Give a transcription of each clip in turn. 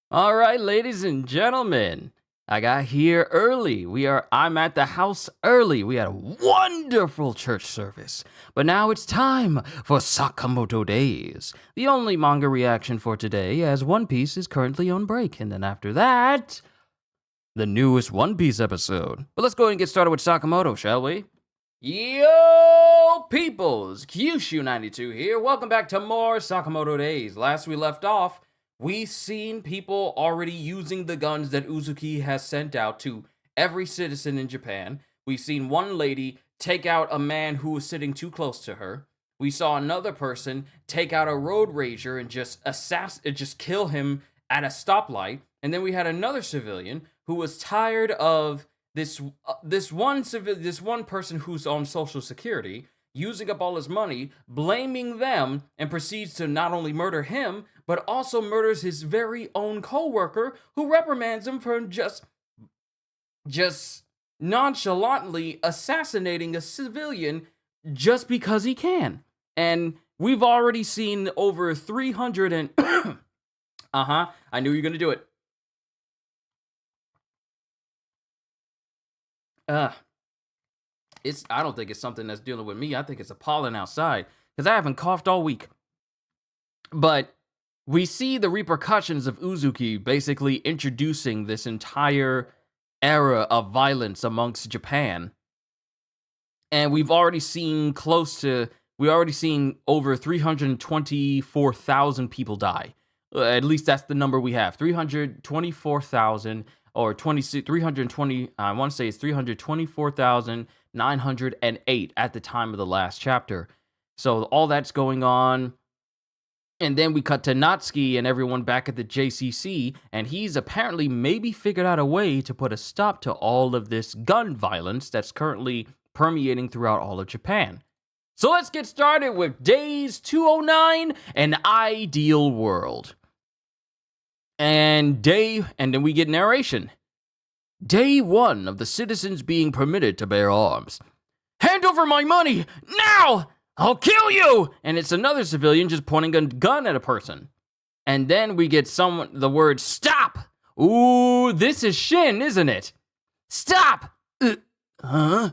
All right, ladies and gentlemen, I got here early. I'm at the house early. We had a wonderful church service. But now it's time for Sakamoto Days, the only manga reaction for today, as One Piece is currently on break. And then after that, the newest One Piece episode. But let's go ahead and get started with Sakamoto, shall we? Yo, peoples! Qushu92 here. Welcome back to more Sakamoto Days. Last we left off, we've seen people already using the guns that Uzuki has sent out to every citizen in Japan. We've seen one lady take out a man who was sitting too close to her. We saw another person take out a road rager and just kill him at a stoplight. And then we had another civilian who was tired of this one person who's on Social Security using up all his money, blaming them, and proceeds to not only murder him, but also murders his very own co-worker who reprimands him for just nonchalantly assassinating a civilian just because he can. And we've already seen over 300 and... I knew you were gonna do it. I don't think it's something that's dealing with me. I think it's a pollen outside, because I haven't coughed all week. But we see the repercussions of Uzuki basically introducing this entire era of violence amongst Japan. And we've already seen over 324,000 people die. At least that's the number we have. 324,000 or 320, I want to say it's 324,908 at the time of the last chapter. So all that's going on. And then we cut to Natsuki and everyone back at the JCC, and he's apparently maybe figured out a way to put a stop to all of this gun violence that's currently permeating throughout all of Japan. So let's get started with Days 209, An Ideal World. And then we get narration. Day 1 of the citizens being permitted to bear arms. Hand over my money, now! I'll kill you! And it's another civilian just pointing a gun at a person. And then we get the word stop! Ooh, this is Shin, isn't it? Stop! Huh?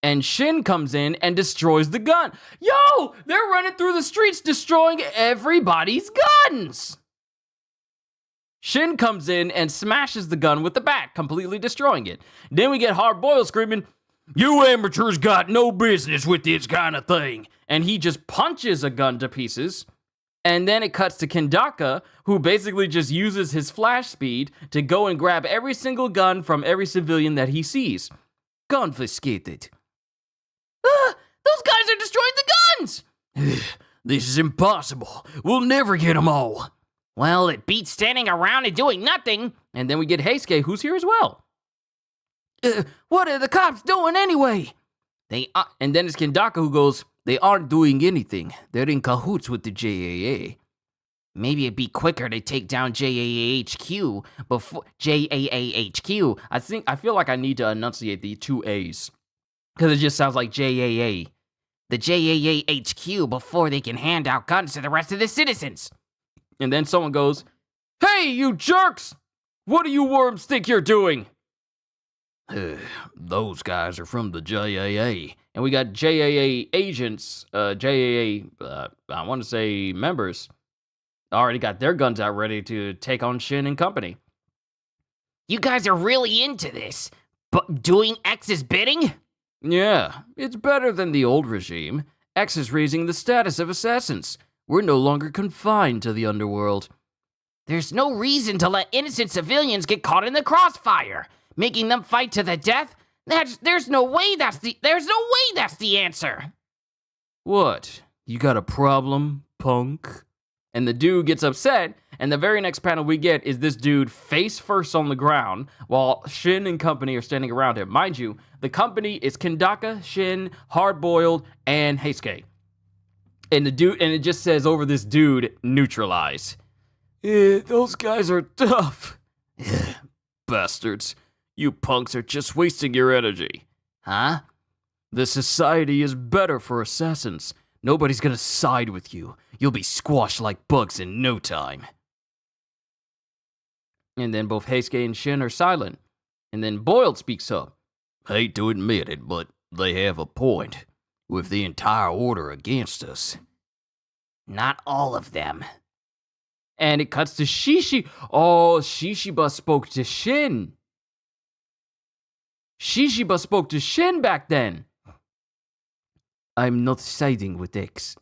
And Shin comes in and destroys the gun. Yo! They're running through the streets destroying everybody's guns! Shin comes in and smashes the gun with the bat, completely destroying it. Then we get Hard Boiled screaming, "You amateurs got no business with this kind of thing!" And he just punches a gun to pieces. And then it cuts to Kendaka, who basically just uses his flash speed to go and grab every single gun from every civilian that he sees. Confiscated. Those guys are destroying the guns! This is impossible. We'll never get them all. Well, it beats standing around and doing nothing. And then we get Heisuke, who's here as well. What are the cops doing anyway? And then it's Kendaka who goes, "They aren't doing anything. They're in cahoots with the JAA. Maybe it'd be quicker to take down JAAHQ before JAAHQ. I feel like I need to enunciate the two A's, because it just sounds like JAA. The JAAHQ before they can hand out guns to the rest of the citizens." And then someone goes, "Hey, you jerks! What do you worms think you're doing?" Those guys are from the JAA. And we got JAA agents, I want to say members, already got their guns out ready to take on Shin and company. You guys are really into this, but doing X's bidding? Yeah, it's better than the old regime. X is raising the status of assassins. We're no longer confined to the underworld. There's no reason to let innocent civilians get caught in the crossfire. Making them fight to the death? There's no way that's the answer. What? You got a problem, punk? And the dude gets upset, and the very next panel we get is this dude face first on the ground while Shin and company are standing around him. Mind you, the company is Kendaka, Shin, Hard Boiled, and Heisuke. And it just says over this dude, neutralize. Those guys are tough. Bastards. You punks are just wasting your energy. Huh? The society is better for assassins. Nobody's gonna side with you. You'll be squashed like bugs in no time. And then both Heisuke and Shin are silent. And then Boiled speaks up. Hate to admit it, but they have a point. With the entire order against us. Not all of them. And it cuts to Shishi. Oh, Shishiba spoke to Shin. Shishiba spoke to Shin back then. I'm not siding with X.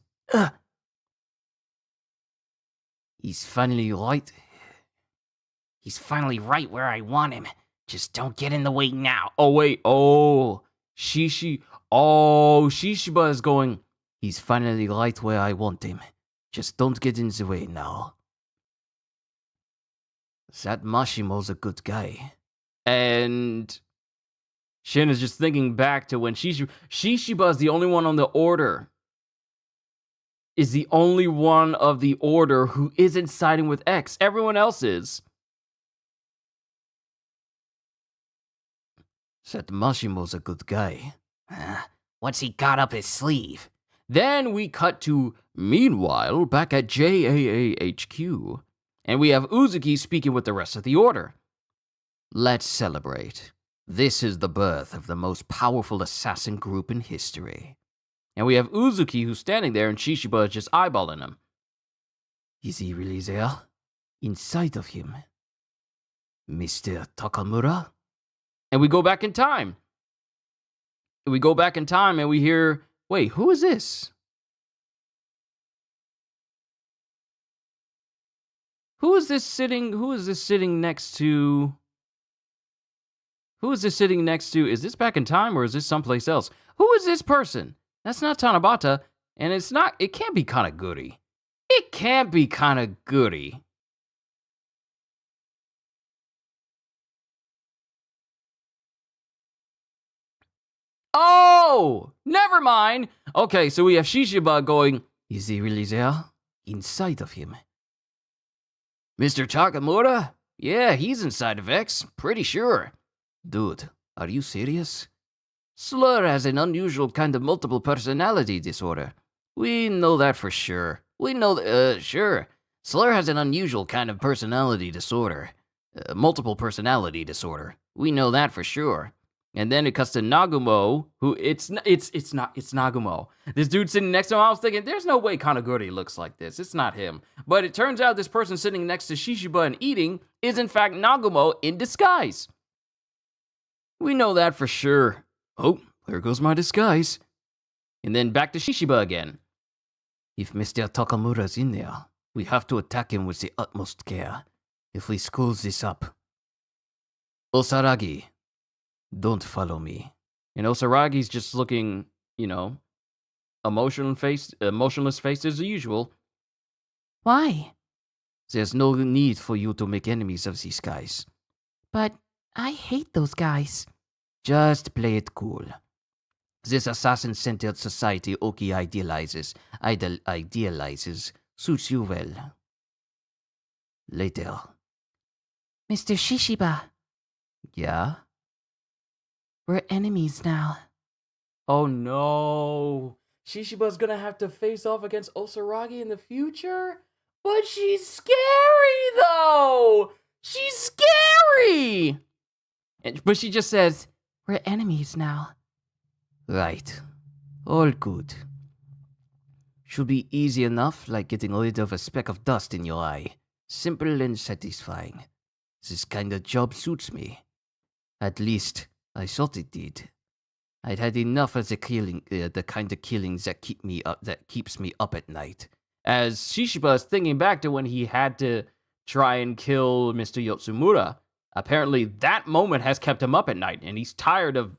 He's finally right. He's finally right where I want him. Just don't get in the way now. Oh, wait. Shishiba is going, he's finally right where I want him. Just don't get in the way now. That Mashimo's a good guy. And Shin is just thinking back to when Shishiba is the only one on the order. Is the only one of the order who isn't siding with X. Everyone else is. That Mashimo's a good guy. What's he got up his sleeve? Then we cut to, meanwhile, back at JAAHQ. And we have Uzuki speaking with the rest of the order. Let's celebrate. This is the birth of the most powerful assassin group in history. And we have Uzuki who's standing there and Shishiba is just eyeballing him. Is he really there? Inside of him? Mr. Takamura? And we go back in time. And we hear, wait, who is this? Who is this sitting next to? Is this back in time or is this someplace else? Who is this person? That's not Tanabata, and it can't be Kanaguri. It can't be Kanaguri. Oh, never mind. Okay, so we have Shishiba going, is he really there? Inside of him? Mr. Takamura? Yeah, he's inside of X, pretty sure. Dude, are you serious? Slur has an unusual kind of multiple personality disorder. We know that for sure. Sure. Slur has an unusual kind of personality disorder. Multiple personality disorder. We know that for sure. And then it cuts to Nagumo, who it's Nagumo. This dude sitting next to him, I was thinking, there's no way Kanaguri looks like this. It's not him. But it turns out this person sitting next to Shishiba and eating is in fact Nagumo in disguise. We know that for sure. Oh, there goes my disguise. And then back to Shishiba again. If Mr. Takamura's in there, we have to attack him with the utmost care. If we screw this up. Osaragi, don't follow me. And Osaragi's just looking, emotionless face as usual. Why? There's no need for you to make enemies of these guys. But I hate those guys. Just play it cool. This assassin-centered society Oki idealizes suits you well. Later. Mr. Shishiba. Yeah? We're enemies now. Oh no. Shishiba's gonna have to face off against Osaragi in the future? But she's scary though! She's scary! But she just says, we're enemies now. Right. All good. Should be easy enough, like getting rid of a speck of dust in your eye. Simple and satisfying. This kind of job suits me. At least, I thought it did. I'd had enough of the kind of killings that keeps me up at night. As Shishiba is thinking back to when he had to try and kill Mr. Yotsumura, apparently that moment has kept him up at night, and he's tired of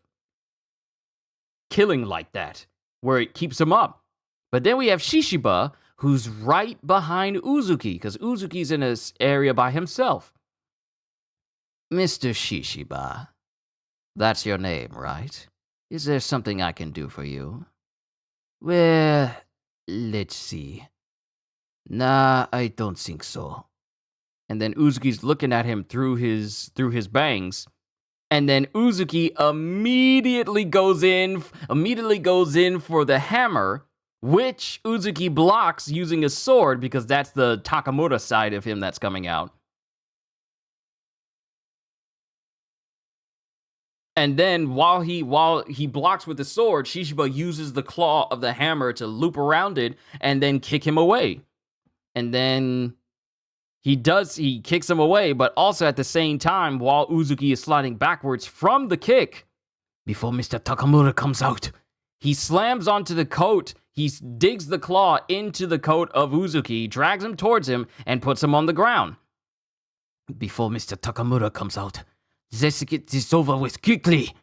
killing like that, where it keeps him up. But then we have Shishiba, who's right behind Uzuki, because Uzuki's in this area by himself. Mr. Shishiba, that's your name, right? Is there something I can do for you? Well, let's see. Nah, I don't think so. And then Uzuki's looking at him through his bangs. And then Uzuki immediately goes in for the hammer, which Uzuki blocks using a sword because that's the Takamura side of him that's coming out. And then while he blocks with the sword, Shishiba uses the claw of the hammer to loop around it and then kick him away. And then he kicks him away, but also at the same time, while Uzuki is sliding backwards from the kick, Before Mr. Takamura comes out. he slams onto the coat. He digs the claw into the coat of Uzuki, drags him towards him, and puts him on the ground. Before Mr. Takamura comes out. Let's get this over with quickly.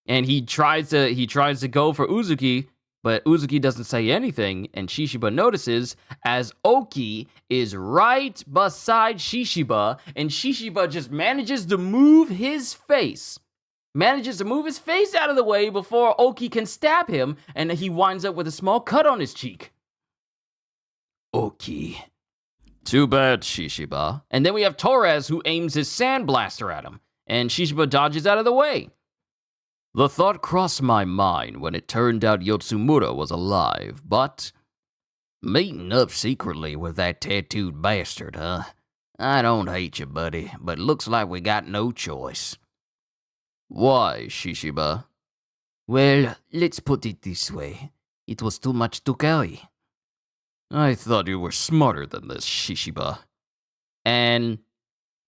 And he tries to go for Uzuki, but Uzuki doesn't say anything, and Shishiba notices as Oki is right beside Shishiba, and Shishiba just manages to move his face out of the way before Oki can stab him, and he winds up with a small cut on his cheek. Oki. Too bad, Shishiba. And then we have Torres, who aims his sand blaster at him, and Shishiba dodges out of the way. The thought crossed my mind when it turned out Yotsumura was alive, but meeting up secretly with that tattooed bastard, huh? I don't hate you, buddy, but looks like we got no choice. Why, Shishiba? Well, let's put it this way. It was too much to carry. I thought you were smarter than this, Shishiba. And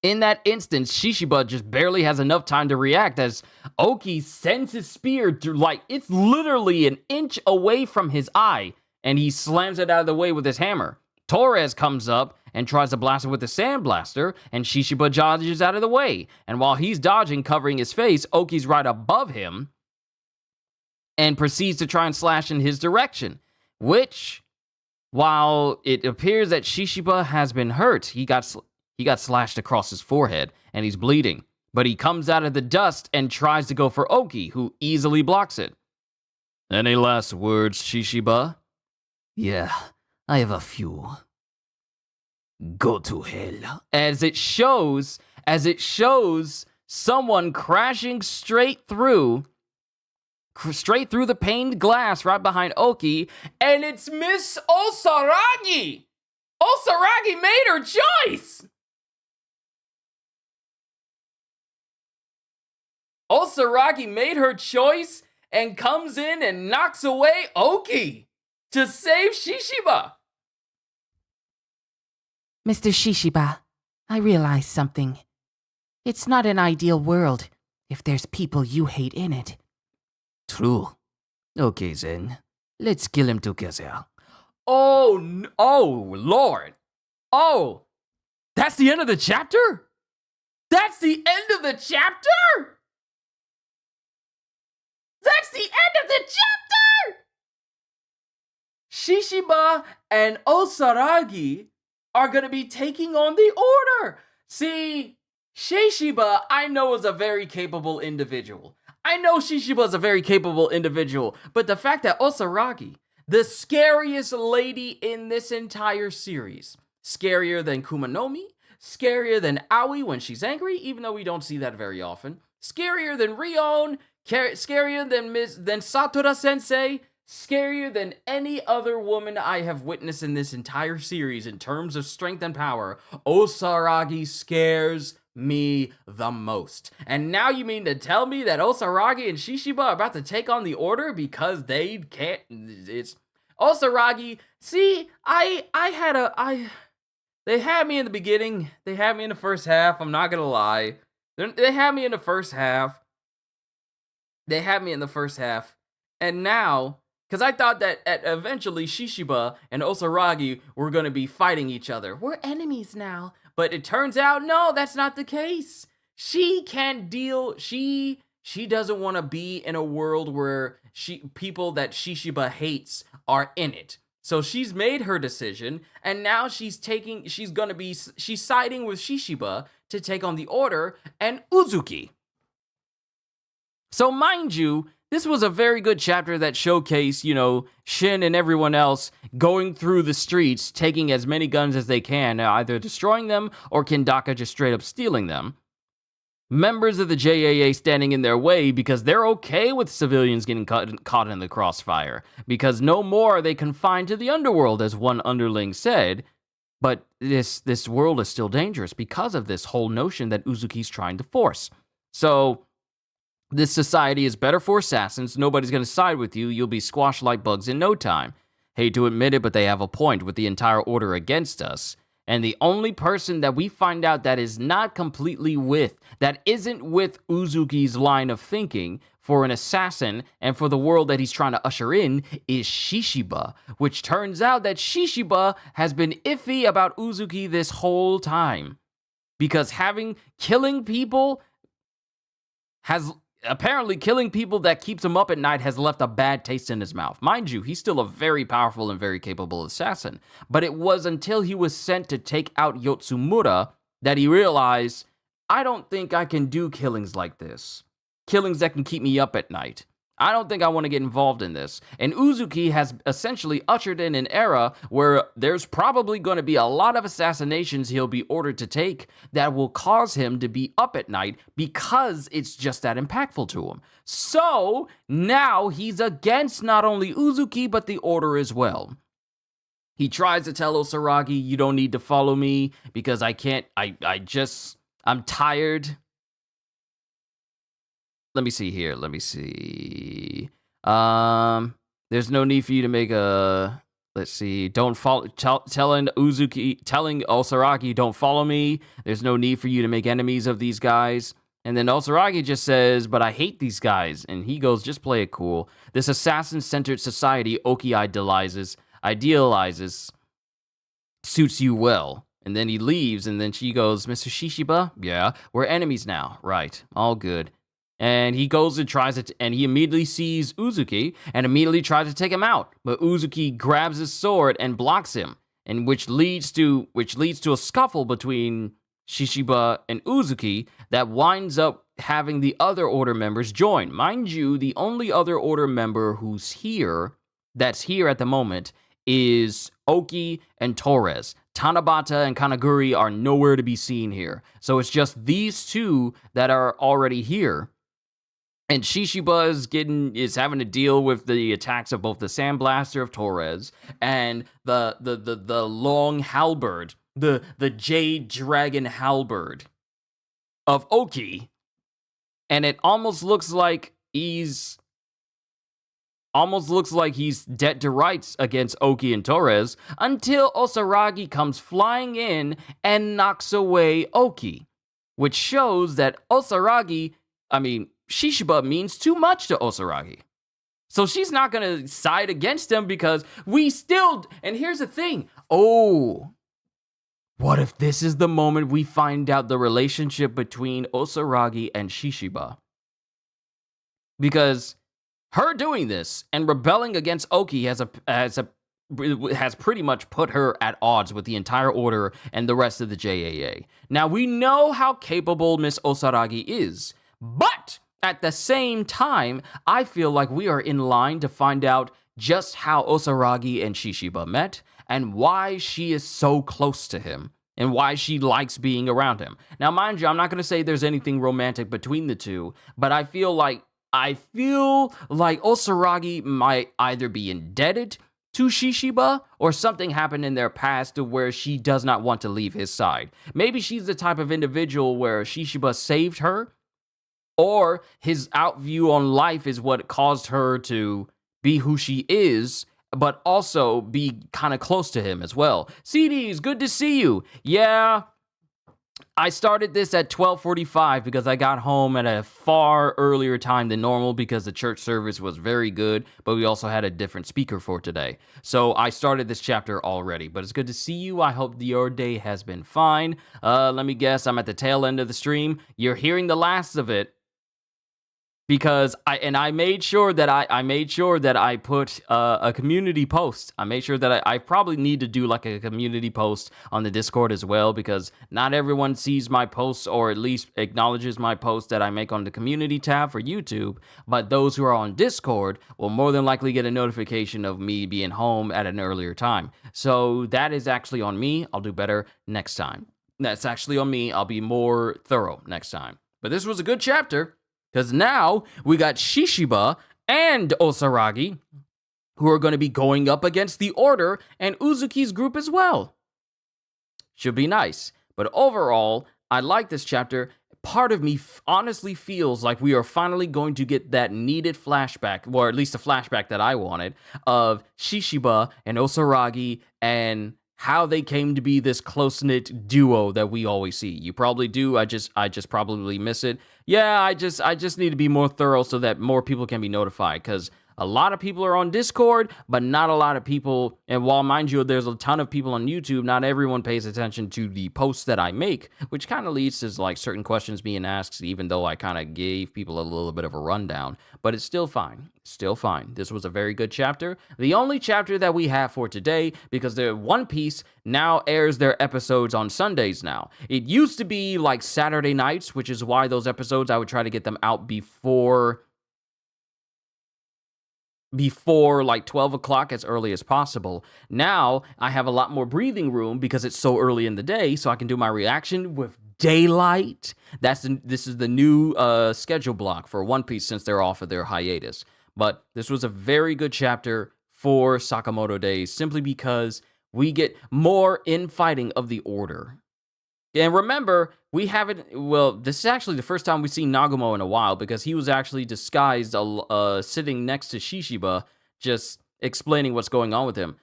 in that instance, Shishiba just barely has enough time to react as Oki sends his spear to, like, it's literally an inch away from his eye, and he slams it out of the way with his hammer. Torres comes up and tries to blast it with the sand blaster, and Shishiba dodges out of the way. And while he's dodging, covering his face, Oki's right above him and proceeds to try and slash in his direction, which, while it appears that Shishiba has been hurt, he got slashed across his forehead, and he's bleeding. But he comes out of the dust and tries to go for Oki, who easily blocks it. Any last words, Shishiba? Yeah, I have a few. Go to hell. As it shows someone crashing straight through the paned glass right behind Oki, and it's Miss Osaragi! Osaragi made her choice! Osaragi made her choice and comes in and knocks away Oki to save Shishiba. Mr. Shishiba, I realize something. It's not an ideal world if there's people you hate in it. True. Okay then, let's kill him together. Oh, Lord. Oh, that's the end of the chapter? That's the end of the chapter? That's the end of the chapter! Shishiba and Osaragi are going to be taking on the order. See, Shishiba, I know, is a very capable individual. But the fact that Osaragi, the scariest lady in this entire series, scarier than Kumanomi, scarier than Aoi when she's angry, even though we don't see that very often, scarier than Rion, scarier than Satora Sensei, scarier than any other woman I have witnessed in this entire series in terms of strength and power, Osaragi scares me the most. And now you mean to tell me that Osaragi and Shishiba are about to take on the order because they can't? It's Osaragi. See, they had me in the beginning. They had me in the first half. I'm not gonna lie. They had me in the first half. And now, because I thought that eventually Shishiba and Osaragi were going to be fighting each other. We're enemies now. But it turns out, no, that's not the case. She can't deal. She doesn't want to be in a world where people that Shishiba hates are in it. So she's made her decision, and now she's siding with Shishiba to take on the Order and Uzuki. So mind you, this was a very good chapter that showcased, Shin and everyone else going through the streets, taking as many guns as they can, either destroying them or Kendaka just straight up stealing them. Members of the JAA standing in their way because they're okay with civilians getting caught in the crossfire, because no more are they confined to the underworld, as one underling said. But this world is still dangerous because of this whole notion that Uzuki's trying to force. So This society is better for assassins. Nobody's going to side with you. You'll be squashed like bugs in no time. Hate to admit it, but they have a point with the entire order against us. And the only person that we find out that is not completely that isn't with Uzuki's line of thinking for an assassin and for the world that he's trying to usher in is Shishiba, which turns out that Shishiba has been iffy about Uzuki this whole time. Because killing people that keeps him up at night has left a bad taste in his mouth. Mind you, he's still a very powerful and very capable assassin. But it was until he was sent to take out Yotsumura that he realized, I don't think I can do killings like this. Killings that can keep me up at night. I don't think I want to get involved in this. And Uzuki has essentially ushered in an era where there's probably going to be a lot of assassinations he'll be ordered to take that will cause him to be up at night because it's just that impactful to him. So now he's against not only Uzuki, but the order as well. He tries to tell Osaragi, you don't need to follow me because I'm tired. Let me see here. There's no need for you to make a... Let's see. Don't follow... Telling Osaragi, don't follow me. There's no need for you to make enemies of these guys. And then Osaragi just says, but I hate these guys. And he goes, just play it cool. This assassin-centered society Oki idealizes, suits you well. And then he leaves, and then she goes, Mr. Shishiba? Yeah, we're enemies now. Right, all good. And he goes and tries it, and he immediately sees Uzuki and immediately tries to take him out. But Uzuki grabs his sword and blocks him, and which leads to a scuffle between Shishiba and Uzuki that winds up having the other order members join. Mind you, the only other order member that's here at the moment is Oki and Torres. Tanabata and Kanaguri are nowhere to be seen here. So it's just these two that are already here. And Shishiba is having to deal with the attacks of both the Sandblaster of Torres and the long halberd, the Jade Dragon halberd of Oki. And it almost looks like he's dead to rights against Oki and Torres until Osaragi comes flying in and knocks away Oki, which shows that Shishiba means too much to Osaragi. So she's not going to side against him because and here's the thing. Oh, what if this is the moment we find out the relationship between Osaragi and Shishiba? Because her doing this and rebelling against Oki has pretty much put her at odds with the entire order and the rest of the JAA. Now, we know how capable Miss Osaragi is, but at the same time, I feel like we are in line to find out just how Osaragi and Shishiba met and why she is so close to him and why she likes being around him. Now, mind you, I'm not going to say there's anything romantic between the two, but I feel like Osaragi might either be indebted to Shishiba or something happened in their past to where she does not want to leave his side. Maybe she's the type of individual where Shishiba saved her, or his outview on life is what caused her to be who she is, but also be kind of close to him as well. CDs, good to see you. Yeah, I started this at 12:45 because I got home at a far earlier time than normal because the church service was very good, but we also had a different speaker for today. So I started this chapter already, but it's good to see you. I hope your day has been fine. Let me guess, I'm at the tail end of the stream. You're hearing the last of it. Because I made sure that I put a community post. I made sure that I probably need to do like a community post on the Discord as well, because not everyone sees my posts or at least acknowledges my posts that I make on the community tab for YouTube. But those who are on Discord will more than likely get a notification of me being home at an earlier time. So that is actually on me. I'll do better next time. That's actually on me. I'll be more thorough next time. But this was a good chapter. Because now we got Shishiba and Osaragi who are going to be going up against the Order and Uzuki's group as well. Should be nice. But overall, I like this chapter. part of me honestly feels like we are finally going to get that needed flashback, or at least a flashback that I wanted, of Shishiba and Osaragi and how they came to be this close-knit duo that we always see. You probably do. I just probably miss it. Yeah, I just need to be more thorough so that more people can be notified, because a lot of people are on Discord, but not a lot of people, and while mind you, there's a ton of people on YouTube, not everyone pays attention to the posts that I make, which kind of leads to like certain questions being asked, even though I kind of gave people a little bit of a rundown, but it's still fine. Still fine. This was a very good chapter. The only chapter that we have for today, because the One Piece now airs their episodes on Sundays now. It used to be like Saturday nights, which is why those episodes, I would try to get them out before like 12 o'clock as early as possible. Now I have a lot more breathing room because it's so early in the day, so I can do my reaction with daylight. This is the new schedule block for One Piece since they're off of their hiatus. But this was a very good chapter for Sakamoto Days, simply because we get more infighting of the Order. And remember, we haven't, well, this is actually the first time we've seen Nagumo in a while, because he was actually disguised sitting next to Shishiba, just explaining what's going on with him.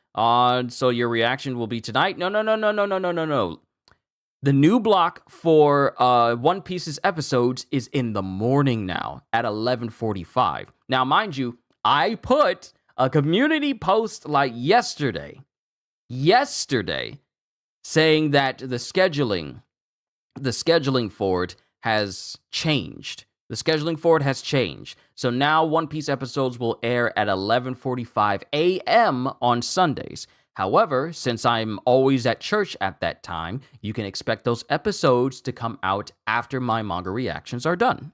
So your reaction will be tonight? No. The new block for One Piece's episodes is in the morning now, at 11:45. Now, mind you, I put a community post like yesterday, saying that the scheduling for it has changed. The scheduling for it has changed. So now One Piece episodes will air at 11:45 a.m. on Sundays. However, since I'm always at church at that time, you can expect those episodes to come out after my manga reactions are done.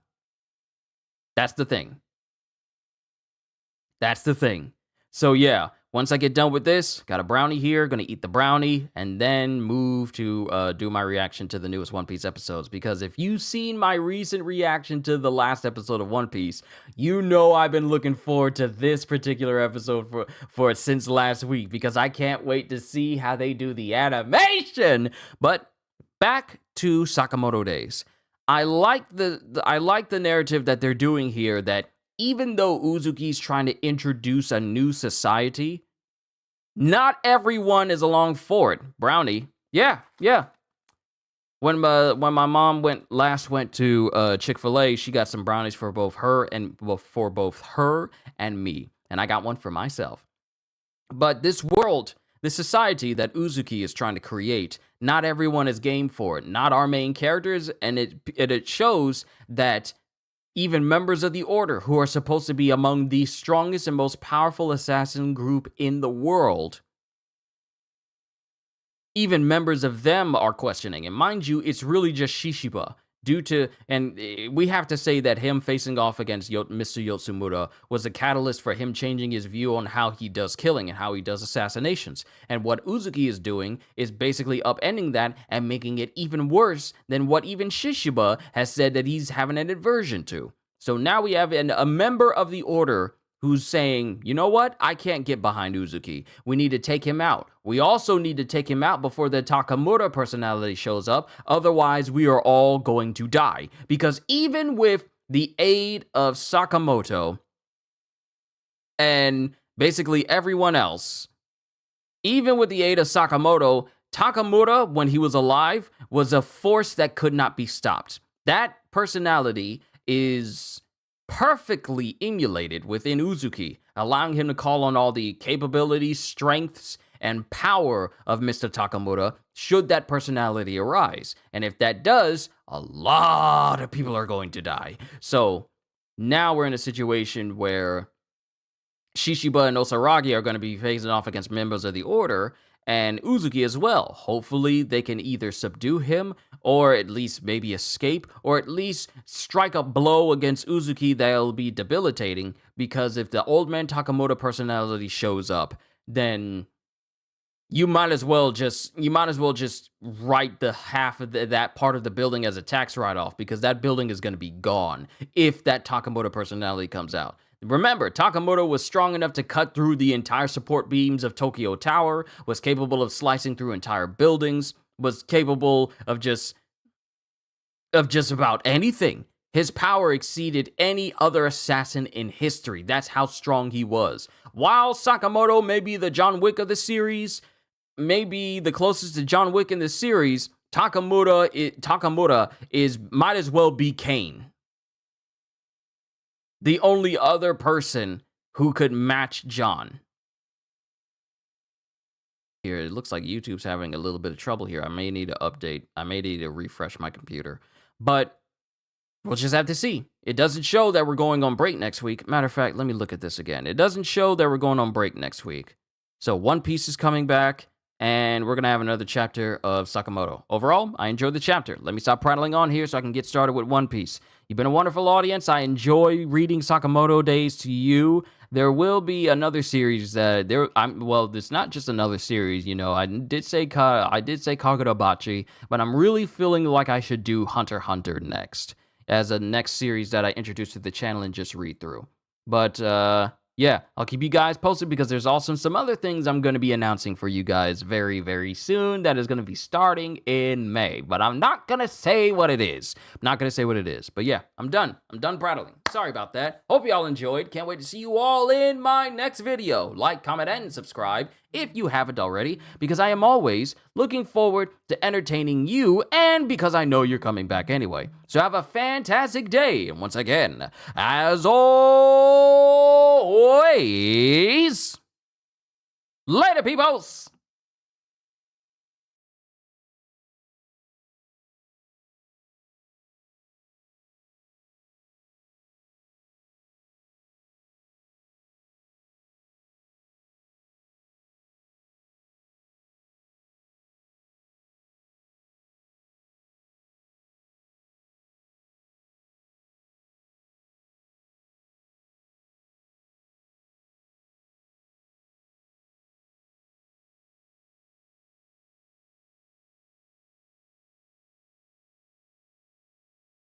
That's the thing. So yeah, once I get done with this, got a brownie here, gonna eat the brownie, and then move to do my reaction to the newest One Piece episodes. Because if you've seen my recent reaction to the last episode of One Piece, you know I've been looking forward to this particular episode for since last week, because I can't wait to see how they do the animation. But back to Sakamoto Days. I like the narrative that they're doing here, that even though Uzuki's trying to introduce a new society, not everyone is along for it. Brownie. Yeah. When my mom went to Chick-fil-A, she got some brownies for both her and me, and I got one for myself. But this world, this society that Uzuki is trying to create, not everyone is game for it. Not our main characters, and it shows that even members of the Order, who are supposed to be among the strongest and most powerful assassin group in the world, even members of them are questioning. And mind you, it's really just Shishiba. And we have to say that him facing off against Mr. Yotsumura was a catalyst for him changing his view on how he does killing and how he does assassinations. And what Uzuki is doing is basically upending that and making it even worse than what even Shishiba has said that he's having an aversion to. So now we have a member of the Order who's saying, you know what? I can't get behind Uzuki. We need to take him out. We also need to take him out before the Takamura personality shows up. Otherwise, we are all going to die. Because even with the aid of Sakamoto and basically everyone else, even with the aid of Sakamoto, Takamura, when he was alive, was a force that could not be stopped. That personality is perfectly emulated within Uzuki, allowing him to call on all the capabilities, strengths, and power of Mr. Takamura should that personality arise. And if that does, a lot of people are going to die. So now we're in a situation where Shishiba and Osaragi are going to be facing off against members of the Order, and Uzuki as well. Hopefully they can either subdue him, or at least maybe escape, or at least strike a blow against Uzuki that'll be debilitating, because if the old man Takamura personality shows up, then you might as well just write the half of that part of the building as a tax write-off, because that building is going to be gone if that Takamura personality comes out. Remember, Takamura was strong enough to cut through the entire support beams of Tokyo Tower, was capable of slicing through entire buildings, was capable of just of just about anything. His power exceeded any other assassin in history. That's how strong he was. While Sakamoto may be the John Wick of the series, maybe the closest to John Wick in the series, Takamura is might as well be Kane. The only other person who could match John. Here, it looks like YouTube's having a little bit of trouble here. I may need to update. I may need to refresh my computer. But we'll just have to see. It doesn't show that we're going on break next week. Matter of fact, let me look at this again. It doesn't show that we're going on break next week. So One Piece is coming back, and we're going to have another chapter of Sakamoto. Overall, I enjoyed the chapter. Let me stop prattling on here so I can get started with One Piece. You've been a wonderful audience. I enjoy reading Sakamoto Days to you. There will be another series well, it's not just another series, you know. I did say Kagurabachi, but I'm really feeling like I should do Hunter x Hunter next as a next series that I introduce to the channel and just read through. But yeah, I'll keep you guys posted because there's also some other things I'm going to be announcing for you guys very, very soon that is going to be starting in May. But I'm not going to say what it is. I'm not going to say what it is. But yeah, I'm done. I'm done prattling. Sorry about that. Hope y'all enjoyed. Can't wait to see you all in my next video. Like, comment, and subscribe if you haven't already, because I am always looking forward to entertaining you and because I know you're coming back anyway. So have a fantastic day. And once again, as always, later, peoples!